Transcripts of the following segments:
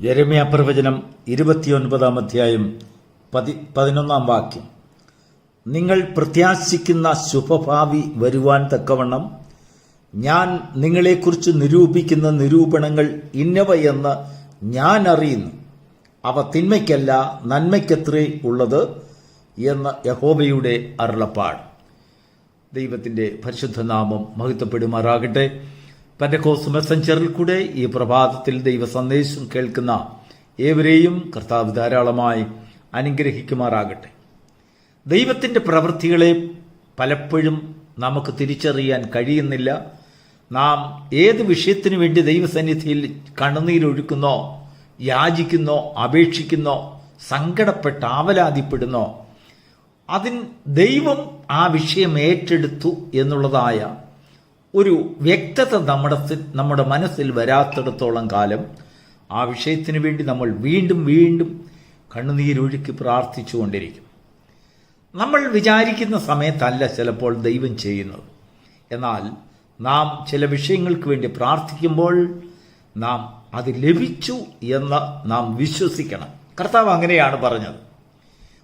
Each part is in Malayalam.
യെരമ്യാ പ്രവചനം 29 അധ്യായം 11 വാക്യം. നിങ്ങൾ പ്രത്യാശിക്കുന്ന ശുഭഭാവി വരുവാൻ തക്കവണ്ണം ഞാൻ നിങ്ങളെക്കുറിച്ച് നിരൂപിക്കുന്ന നിരൂപണങ്ങൾ ഇന്നവയെന്ന് ഞാൻ അറിയുന്നു. അവ തിന്മയ്ക്കല്ല നന്മയ്ക്കത്രേ ഉള്ളത് എന്ന് യഹോവയുടെ അരുളപ്പാട്. ദൈവത്തിൻ്റെ പരിശുദ്ധ നാമം മഹത്വപ്പെടുമാറാകട്ടെ. പെന്തക്കോസ്ത് മെസ്സഞ്ചറിൽ കൂടെ ഈ പ്രഭാതത്തിൽ ദൈവ സന്ദേശം കേൾക്കുന്ന ഏവരെയും കർത്താവ് ധാരാളമായി അനുഗ്രഹിക്കുമാറാകട്ടെ. ദൈവത്തിൻ്റെ പ്രവൃത്തികളെ പലപ്പോഴും നമുക്ക് തിരിച്ചറിയാൻ കഴിയുന്നില്ല. നാം ഏത് വിഷയത്തിനു വേണ്ടി ദൈവസന്നിധിയിൽ കണ്ണുനീരൊഴുക്കുന്നോ, യാചിക്കുന്നോ, അപേക്ഷിക്കുന്നോ, സങ്കടപ്പെട്ട് ആവലാതിപ്പെടുന്നോ, ദൈവം ആ വിഷയം ഏറ്റെടുത്തു എന്നുള്ളതായ ഒരു വ്യക്തത നമ്മുടെ മനസ്സിൽ വരാത്തിടത്തോളം കാലം ആ വിഷയത്തിന് വേണ്ടി നമ്മൾ വീണ്ടും വീണ്ടും കണ്ണുനീരൊഴുക്കി പ്രാർത്ഥിച്ചുകൊണ്ടിരിക്കും. നമ്മൾ വിചാരിക്കുന്ന സമയത്തല്ല ചിലപ്പോൾ ദൈവം ചെയ്യുന്നത്. എന്നാൽ നാം ചില വിഷയങ്ങൾക്ക് വേണ്ടി പ്രാർത്ഥിക്കുമ്പോൾ നാം അത് ലഭിച്ചു എന്ന് നാം വിശ്വസിക്കണം. കർത്താവ് അങ്ങനെയാണ് പറഞ്ഞത്.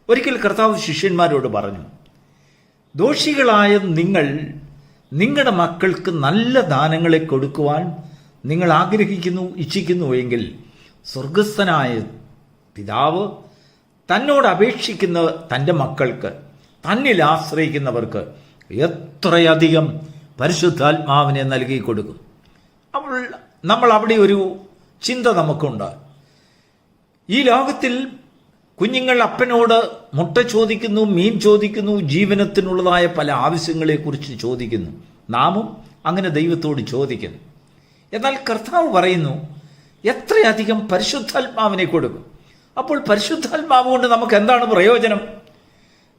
ഒരിക്കൽ കർത്താവ് ശിഷ്യന്മാരോട് പറഞ്ഞു, ദോഷികളായ നിങ്ങൾ നിങ്ങളുടെ മക്കൾക്ക് നല്ല ദാനങ്ങളെ കൊടുക്കുവാൻ നിങ്ങൾ ഇച്ഛിക്കുന്നു എങ്കിൽ സ്വർഗസ്ഥനായ പിതാവ് തന്നോട് അപേക്ഷിക്കുന്ന തൻ്റെ മക്കൾക്ക്, തന്നിൽ ആശ്രയിക്കുന്നവർക്ക് എത്രയധികം പരിശുദ്ധാത്മാവിനെ നൽകി കൊടുക്കും. അപ്പോൾ നമ്മൾ അവിടെ ഒരു ചിന്ത നമുക്കുണ്ട്. ഈ ലോകത്തിൽ കുഞ്ഞുങ്ങൾ അപ്പനോട് മുട്ട ചോദിക്കുന്നു, മീൻ ചോദിക്കുന്നു, ജീവനത്തിനുള്ളതായ പല ആവശ്യങ്ങളെക്കുറിച്ച് ചോദിക്കുന്നു. നാമും അങ്ങനെ ദൈവത്തോട് ചോദിക്കുന്നു. എന്നാൽ കർത്താവ് പറയുന്നു, എത്രയധികം പരിശുദ്ധാത്മാവിനെ കൊടുക്കും. അപ്പോൾ പരിശുദ്ധാത്മാവ് കൊണ്ട് നമുക്ക് എന്താണ് പ്രയോജനം?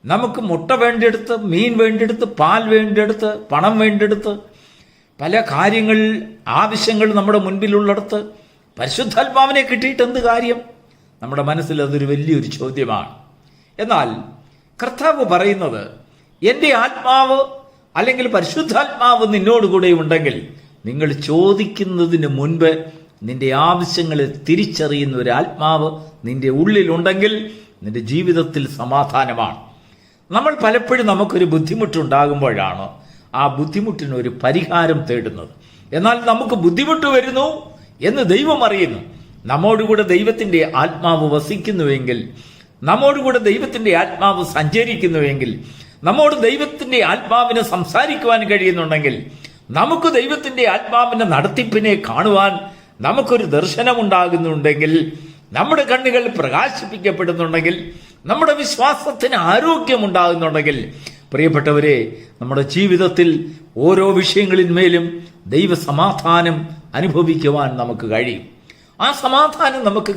നമുക്ക് മുട്ട വേണ്ടിയെടുത്ത്, മീൻ വേണ്ടിയെടുത്ത്, പാൽ വേണ്ടിയെടുത്ത്, പണം വേണ്ടിയെടുത്ത്, പല കാര്യങ്ങൾ ആവശ്യങ്ങൾ നമ്മുടെ മുൻപിലുള്ളിടത്ത് പരിശുദ്ധാത്മാവിനെ കിട്ടിയിട്ട് എന്ത് കാര്യം? നമ്മുടെ മനസ്സിൽ അതൊരു വലിയൊരു ചോദ്യമാണ്. എന്നാൽ കർത്താവ് പറയുന്നത്, എൻ്റെ ആത്മാവ് അല്ലെങ്കിൽ പരിശുദ്ധാത്മാവ് നിന്നോടുകൂടെ ഉണ്ടെങ്കിൽ നിങ്ങൾ ചോദിക്കുന്നതിന് മുൻപ് നിന്റെ ആവശ്യങ്ങളെ തിരിച്ചറിയുന്ന ഒരു ആത്മാവ് നിന്റെ ഉള്ളിലുണ്ടെങ്കിൽ നിന്റെ ജീവിതത്തിൽ സമാധാനമാണ്. നമ്മൾ പലപ്പോഴും നമുക്കൊരു ബുദ്ധിമുട്ടുണ്ടാകുമ്പോഴാണ് ആ ബുദ്ധിമുട്ടിനൊരു പരിഹാരം തേടുന്നത്. എന്നാൽ നമുക്ക് ബുദ്ധിമുട്ട് വരുന്നു എന്ന് ദൈവം അറിയുന്നു. നമ്മോടുകൂടെ ദൈവത്തിൻ്റെ ആത്മാവ് വസിക്കുന്നുവെങ്കിൽ, നമ്മോടുകൂടെ ദൈവത്തിൻ്റെ ആത്മാവ് സഞ്ചരിക്കുന്നുവെങ്കിൽ, നമ്മോട് ദൈവത്തിൻ്റെ ആത്മാവിന് സംസാരിക്കുവാൻ കഴിയുന്നുണ്ടെങ്കിൽ, നമുക്ക് ദൈവത്തിൻ്റെ ആത്മാവിൻ്റെ നടത്തിപ്പിനെ കാണുവാൻ നമുക്കൊരു ദർശനമുണ്ടാകുന്നുണ്ടെങ്കിൽ, നമ്മുടെ കണ്ണുകൾ പ്രകാശിപ്പിക്കപ്പെടുന്നുണ്ടെങ്കിൽ, നമ്മുടെ വിശ്വാസത്തിന് ആരോഗ്യമുണ്ടാകുന്നുണ്ടെങ്കിൽ, പ്രിയപ്പെട്ടവരെ, നമ്മുടെ ജീവിതത്തിൽ ഓരോ വിഷയങ്ങളിന്മേലും ദൈവസമാധാനം അനുഭവിക്കുവാൻ നമുക്ക് കഴിയും. ആ സമാധാനം നമുക്ക്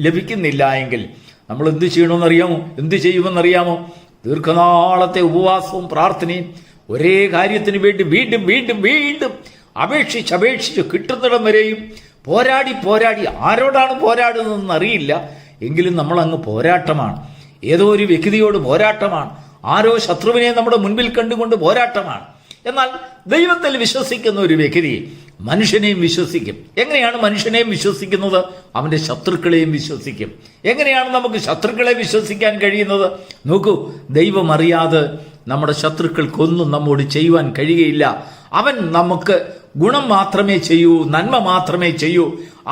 ലഭിക്കുന്നില്ല എങ്കിൽ നമ്മൾ എന്ത് ചെയ്യണമെന്നറിയാമോ? എന്ത് ചെയ്യുമെന്നറിയാമോ? ദീർഘനാളത്തെ ഉപവാസവും പ്രാർത്ഥനയും ഒരേ കാര്യത്തിന് വേണ്ടി വീണ്ടും വീണ്ടും വീണ്ടും അപേക്ഷിച്ച് കിട്ടുന്നിടം വരെയും പോരാടി ആരോടാണ് പോരാടുന്നതെന്ന് അറിയില്ല. എങ്കിലും നമ്മളങ്ങ് പോരാട്ടമാണ്. ഏതോ ഒരു വ്യക്തിയോട് പോരാട്ടമാണ്. ആരോ ശത്രുവിനെ നമ്മുടെ മുൻപിൽ കണ്ടുകൊണ്ട് പോരാട്ടമാണ്. എന്നാൽ ദൈവത്തിൽ വിശ്വസിക്കുന്ന ഒരു വ്യക്തി മനുഷ്യനെയും വിശ്വസിക്കും. എങ്ങനെയാണ് മനുഷ്യനെയും വിശ്വസിക്കുന്നത്? അവൻ്റെ ശത്രുക്കളെയും വിശ്വസിക്കും. എങ്ങനെയാണ് നമുക്ക് ശത്രുക്കളെ വിശ്വസിക്കാൻ കഴിയുന്നത്? നോക്കൂ, ദൈവം അറിയാതെ നമ്മുടെ ശത്രുക്കൾക്കൊന്നും നമ്മോട് ചെയ്യുവാൻ കഴിയുകയില്ല. അവൻ നമുക്ക് ഗുണം മാത്രമേ ചെയ്യൂ, നന്മ മാത്രമേ ചെയ്യൂ.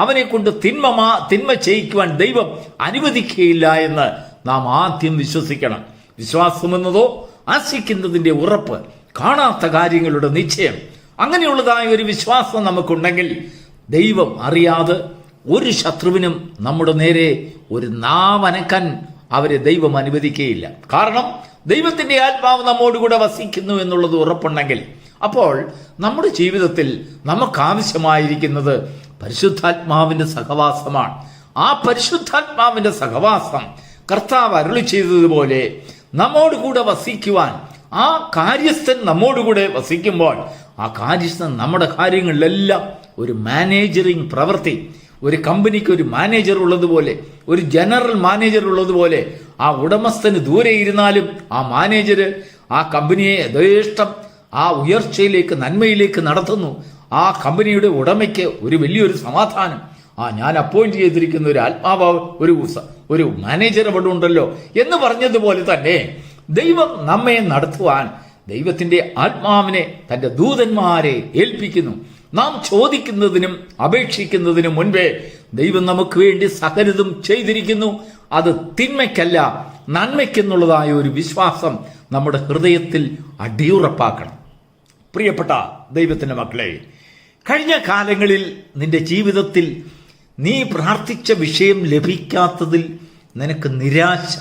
അവനെ കൊണ്ട് തിന്മ ചെയ്യിക്കുവാൻ ദൈവം അനുവദിക്കുകയില്ല എന്ന് നാം ആദ്യം വിശ്വസിക്കണം. വിശ്വാസമെന്നതോ ആശിക്കുന്നതിൻ്റെ ഉറപ്പ്, കാണാത്ത കാര്യങ്ങളുടെ നിശ്ചയം. അങ്ങനെയുള്ളതായ ഒരു വിശ്വാസം നമുക്കുണ്ടെങ്കിൽ ദൈവം അറിയാതെ ഒരു ശത്രുവിനും നമ്മുടെ നേരെ ഒരു നാവനക്കാൻ അവരെ ദൈവം അനുവദിക്കുകയില്ല. കാരണം ദൈവത്തിൻ്റെ ആത്മാവ് നമ്മോടുകൂടെ വസിക്കുന്നു എന്നുള്ളത് ഉറപ്പുണ്ടെങ്കിൽ, അപ്പോൾ നമ്മുടെ ജീവിതത്തിൽ നമുക്കാവശ്യമായിരിക്കുന്നത് പരിശുദ്ധാത്മാവിൻ്റെ സഹവാസമാണ്. ആ പരിശുദ്ധാത്മാവിൻ്റെ സഹവാസം കർത്താവ് അരുളി ചെയ്തതുപോലെ നമ്മോടുകൂടെ വസിക്കുവാൻ, ആ കാര്യസ്ഥൻ നമ്മോടുകൂടെ വസിക്കുമ്പോൾ ആ കാര്യസ്ഥൻ നമ്മുടെ കാര്യങ്ങളിലെല്ലാം ഒരു മാനേജറിങ് പ്രവൃത്തി, ഒരു കമ്പനിക്ക് ഒരു മാനേജർ ഉള്ളതുപോലെ, ഒരു ജനറൽ മാനേജർ ഉള്ളതുപോലെ, ആ ഉടമസ്ഥന് ദൂരെ ഇരുന്നാലും ആ മാനേജർ ആ കമ്പനിയെ യഥേഷ്ടം ആ ഉയർച്ചയിലേക്ക്, നന്മയിലേക്ക് നടത്തുന്നു. ആ കമ്പനിയുടെ ഉടമയ്ക്ക് ഒരു വലിയൊരു സമാധാനം, ഞാൻ അപ്പോയിന്റ് ചെയ്തിരിക്കുന്ന ഒരു ആത്മാവ്, ഒരു മാനേജർ അവിടെ ഉണ്ടല്ലോ എന്ന് പറഞ്ഞതുപോലെ തന്നെ ദൈവം നമ്മെ നടത്തുവാൻ ദൈവത്തിന്റെ ആത്മാവിനെ തന്റെ ദൂതന്മാരെ ഏൽപ്പിക്കുന്നു. നാം ചോദിക്കുന്നതിനും അപേക്ഷിക്കുന്നതിനും മുൻപേ ദൈവം നമുക്ക് വേണ്ടി സകലതും ചെയ്തിരിക്കുന്നു. അത് തിന്മയ്ക്കല്ല, നന്മയ്ക്കെന്നുള്ളതായ ഒരു വിശ്വാസം നമ്മുടെ ഹൃദയത്തിൽ അടിയുറപ്പാക്കണം. പ്രിയപ്പെട്ട ദൈവത്തിന്റെ മക്കളെ, കഴിഞ്ഞ കാലങ്ങളിൽ നിന്റെ ജീവിതത്തിൽ നീ പ്രാർത്ഥിച്ച വിഷയം ലഭിക്കാത്തതിൽ നിനക്ക് നിരാശ,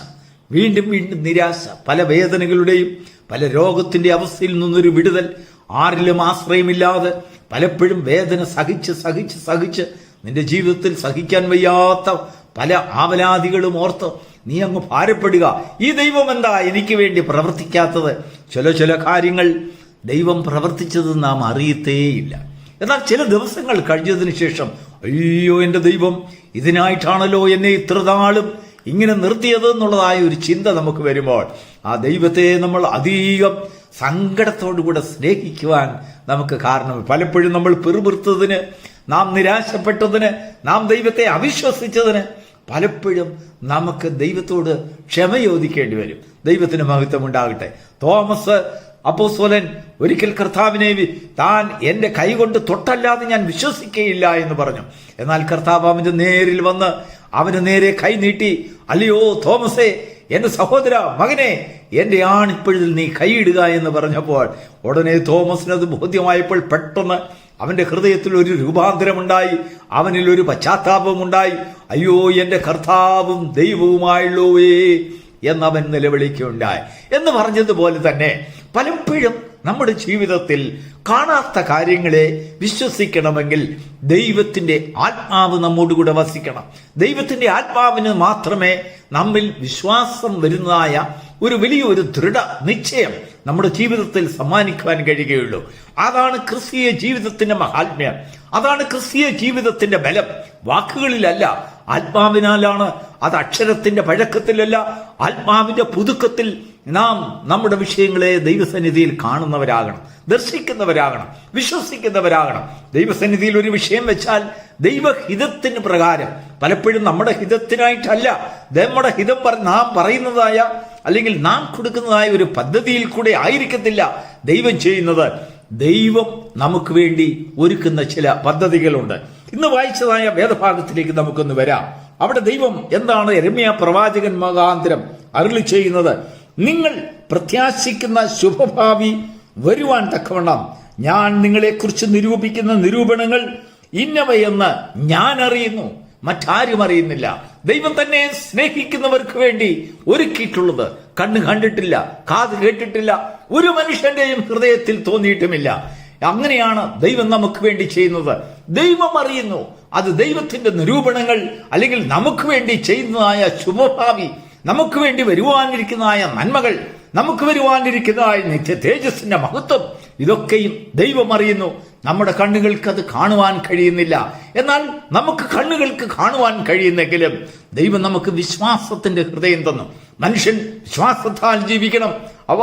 വീണ്ടും വീണ്ടും നിരാശ, പല വേദനകളുടെയും പല രോഗത്തിന്റെ അവസ്ഥയിൽ നിന്നൊരു വിടുതൽ, ആരിലും ആശ്രയമില്ലാതെ പലപ്പോഴും വേദന സഹിച്ച് നിന്റെ ജീവിതത്തിൽ സഹിക്കാൻ വയ്യാത്ത പല ആവലാദികളും ഓർത്ത് നീ അങ്ങ് ഭാരപ്പെടുക. ഈ ദൈവം എന്താ എനിക്ക് വേണ്ടി പ്രവർത്തിക്കാത്തത്? ചില കാര്യങ്ങൾ ദൈവം പ്രവർത്തിച്ചത് നാം അറിയത്തേയില്ല. എന്നാൽ ചില ദിവസങ്ങൾ കഴിഞ്ഞതിന് ശേഷം, അയ്യോ എൻ്റെ ദൈവം ഇതിനായിട്ടാണല്ലോ എന്നെ ഇത്ര നാളും ഇങ്ങനെ നിർത്തിയത് എന്നുള്ളതായ ഒരു ചിന്ത നമുക്ക് വരുമ്പോൾ ആ ദൈവത്തെ നമ്മൾ അധികം സങ്കടത്തോടുകൂടെ സ്നേഹിക്കുവാൻ നമുക്ക് കാരണം. പലപ്പോഴും നമ്മൾ പിറുപിറുത്തതിന്, നാം നിരാശപ്പെട്ടതിന്, നാം ദൈവത്തെ അവിശ്വസിച്ചതിന് പലപ്പോഴും നമുക്ക് ദൈവത്തോട് ക്ഷമ ചോദിക്കേണ്ടി വരും. ദൈവത്തിന് മഹത്വം ഉണ്ടാകട്ടെ. തോമസ് അപ്പോസ്തലൻ ഒരിക്കൽ കർത്താവിനെ താൻ എന്റെ കൈകൊണ്ട് തൊട്ടല്ലാതെ ഞാൻ വിശ്വസിക്കുകയില്ല എന്ന് പറഞ്ഞു. എന്നാൽ കർത്താവ് അവന്റെ നേരിൽ വന്ന് അവന് നേരെ കൈ നീട്ടി, അല്ലയോ തോമസേ, എന്റെ സഹോദര മകനെ, എന്റെ ആണിപ്പഴുതിൽ നീ കൈയിടുക എന്ന് പറഞ്ഞപ്പോൾ ഉടനെ തോമസിനത് ബോധ്യമായപ്പോൾ പെട്ടെന്ന് അവന്റെ ഹൃദയത്തിൽ ഒരു രൂപാന്തരമുണ്ടായി, അവനിൽ ഒരു പശ്ചാത്താപമുണ്ടായി. അയ്യോ, എന്റെ കർത്താവും ദൈവവുമായുള്ളവേ എന്നവൻ നിലവിളിക്കുകയുണ്ടായി. എന്ന് പറഞ്ഞതുപോലെ തന്നെ പലപ്പോഴും നമ്മുടെ ജീവിതത്തിൽ കാണാത്ത കാര്യങ്ങളെ വിശ്വസിക്കണമെങ്കിൽ ദൈവത്തിന്റെ ആത്മാവ് നമ്മോടുകൂടെ വസിക്കണം. ദൈവത്തിന്റെ ആത്മാവിന് മാത്രമേ നമ്മിൽ വിശ്വാസം വരുന്നതായ ഒരു വലിയൊരു ദൃഢ നിശ്ചയം നമ്മുടെ ജീവിതത്തിൽ സമ്മാനിക്കുവാൻ കഴിയുകയുള്ളൂ. അതാണ് ക്രിസ്തീയ ജീവിതത്തിന്റെ മഹാത്മ്യം, അതാണ് ക്രിസ്തീയ ജീവിതത്തിന്റെ ബലം. വാക്കുകളിലല്ല, ആത്മാവിനാലാണ്. അത് അക്ഷരത്തിന്റെ പഴക്കത്തിലല്ല, ആത്മാവിന്റെ പുതുക്കത്തിൽ നാം നമ്മുടെ വിഷയങ്ങളെ ദൈവസന്നിധിയിൽ കാണുന്നവരാകണം, ദർശിക്കുന്നവരാകണം, വിശ്വസിക്കുന്നവരാകണം. ദൈവസന്നിധിയിൽ ഒരു വിഷയം വെച്ചാൽ ദൈവഹിതത്തിന് പ്രകാരം, പലപ്പോഴും നമ്മുടെ ഹിതത്തിനായിട്ടല്ല, നമ്മുടെ ഹിതം നാം പറയുന്നതായ അല്ലെങ്കിൽ നാം കൊടുക്കുന്നതായ ഒരു പദ്ധതിയിൽ കൂടെ ആയിരിക്കത്തില്ല ദൈവം ചെയ്യുന്നത്. ദൈവം നമുക്ക് വേണ്ടി ഒരുക്കുന്ന ചില പദ്ധതികളുണ്ട്. ഇന്ന് വായിച്ചതായ വേദഭാഗത്തിലേക്ക് നമുക്കൊന്ന് വരാം. അവിടെ ദൈവം എന്താണ് യെരമ്യാ പ്രവാചകൻ മുഖാന്തരം അരുളി ചെയ്യുന്നത്? നിങ്ങൾ പ്രത്യാശിക്കുന്ന ശുഭഭാവി വരുവാൻ തക്കവണ്ണം ഞാൻ നിങ്ങളെക്കുറിച്ച് നിരൂപിക്കുന്ന നിരൂപണങ്ങൾ ഇന്നവയെന്ന് ഞാൻ അറിയുന്നു, മറ്റാരും അറിയുന്നില്ല. ദൈവം തന്നെ സ്നേഹിക്കുന്നവർക്ക് വേണ്ടി ഒരുക്കിയിട്ടുള്ളത് കണ്ണ് കണ്ടിട്ടില്ല, കാത് കേട്ടിട്ടില്ല, ഒരു മനുഷ്യന്റെയും ഹൃദയത്തിൽ തോന്നിയിട്ടുമില്ല. അങ്ങനെയാണ് ദൈവം നമുക്ക് വേണ്ടി ചെയ്യുന്നത്. ദൈവം അറിയുന്നു. അത് ദൈവത്തിന്റെ നിരൂപണങ്ങൾ അല്ലെങ്കിൽ നമുക്ക് വേണ്ടി ചെയ്യുന്നതായ ശുഭഭാവി, നമുക്ക് വേണ്ടി വരുവാനിരിക്കുന്നതായ നന്മകൾ, നമുക്ക് വരുവാനിരിക്കുന്നതായ നിത്യ തേജസ്സിന്റെ മഹത്വം, ഇതൊക്കെയും ദൈവം അറിയുന്നു. നമ്മുടെ കണ്ണുകൾക്ക് അത് കാണുവാൻ കഴിയുന്നില്ല. എന്നാൽ നമുക്ക് കണ്ണുകൾക്ക് കാണുവാൻ കഴിയുന്നെങ്കിലും ദൈവം നമുക്ക് വിശ്വാസത്തിന്റെ ഹൃദയം തന്നു. മനുഷ്യൻ വിശ്വാസത്താൽ ജീവിക്കണം.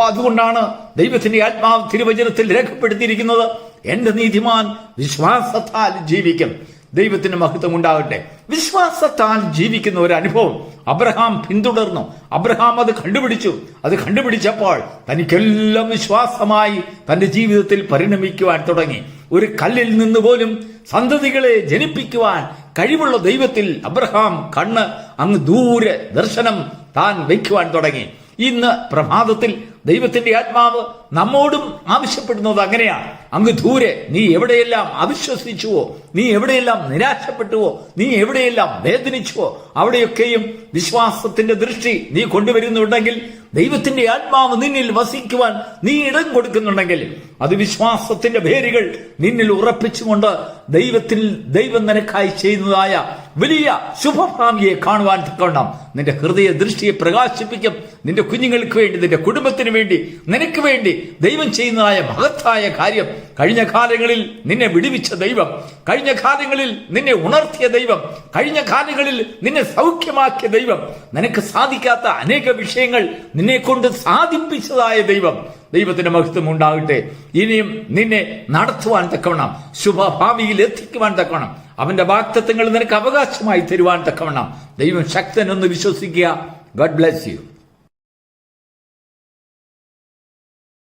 അതുകൊണ്ടാണ് ദൈവത്തിന്റെ ആത്മാവ് തിരുവചനത്തിൽ രേഖപ്പെടുത്തിയിരിക്കുന്നത്, എന്റെ നീതിമാൻ വിശ്വാസത്താൽ ജീവിക്കും. ദൈവത്തിന് മഹത്വം ഉണ്ടാകട്ടെ. വിശ്വാസത്താൽ ജീവിക്കുന്ന ഒരു അനുഭവം അബ്രഹാം പിന്തുടർന്നു. അബ്രഹാം അത് കണ്ടുപിടിച്ചു. അത് കണ്ടുപിടിച്ചപ്പോൾ തനിക്കെല്ലാം വിശ്വാസമായി തന്റെ ജീവിതത്തിൽ പരിണമിക്കുവാൻ തുടങ്ങി. ഒരു കല്ലിൽ നിന്ന് പോലും സന്തതികളെ ജനിപ്പിക്കുവാൻ കഴിവുള്ള ദൈവത്തിൽ അബ്രഹാം കണ്ണ് അങ്ങ് ദൂരെ ദർശനം താൻ വയ്ക്കുവാൻ തുടങ്ങി. ഇന്ന് പ്രഭാതത്തിൽ ദൈവത്തിന്റെ ആത്മാവ് നമ്മോടും ആവശ്യപ്പെടുന്നത് അങ്ങനെയാണ്. അങ്ങ് ദൂരെ നീ എവിടെയെല്ലാം അവിശ്വസിച്ചുവോ, നീ എവിടെയെല്ലാം നിരാശപ്പെട്ടുവോ, നീ എവിടെയെല്ലാം വേദനിച്ചുവോ, അവിടെയൊക്കെയും വിശ്വാസത്തിന്റെ ദൃഷ്ടി നീ കൊണ്ടുവരുന്നുണ്ടെങ്കിൽ, ദൈവത്തിന്റെ ആത്മാവ് നിന്നിൽ വസിക്കുവാൻ നീ ഇടം കൊടുക്കുന്നുണ്ടെങ്കിൽ, അത് വിശ്വാസത്തിന്റെ വേരുകൾ നിന്നിൽ ഉറപ്പിച്ചുകൊണ്ട് ദൈവം നിനക്കായി ചെയ്യുന്നതായ വലിയ ശുഭഭാവിയെ കാണുവാൻ തക്കവണ്ണം നിന്റെ ഹൃദയ ദൃഷ്ടിയെ പ്രകാശിപ്പിക്കും. നിന്റെ കുഞ്ഞുങ്ങൾക്ക് വേണ്ടി, നിന്റെ കുടുംബത്തിന് വേണ്ടി, നിനക്ക് വേണ്ടി ദൈവം ചെയ്യുന്നതായ മഹത്തായ കാര്യം, കഴിഞ്ഞ കാലങ്ങളിൽ നിന്നെ വിടുവിച്ച ദൈവം, കഴിഞ്ഞ കാലങ്ങളിൽ നിന്നെ ഉണർത്തിയ ദൈവം, കഴിഞ്ഞ കാലങ്ങളിൽ നിന്നെ സൗഖ്യമാക്കിയ ദൈവം, നിനക്ക് സാധിക്കാത്ത അനേക വിഷയങ്ങൾ നിന്നെ കൊണ്ട് സാധിപ്പിച്ചതായ ദൈവം, ദൈവത്തിന്റെ മഹത്വം ഉണ്ടാകട്ടെ. ഇനിയും നിന്നെ നടത്തുവാൻ തക്കവണ്ണം, ശുഭഭാവിയിൽ എത്തിക്കുവാൻ തക്കവണ്ണം, അവന്റെ വാഗ്ദത്തങ്ങൾ നിനക്ക് അവകാശമായി തരുവാൻ തക്കവണ്ണം ദൈവം ശക്തനെന്ന് വിശ്വസിക്കുക. God bless you.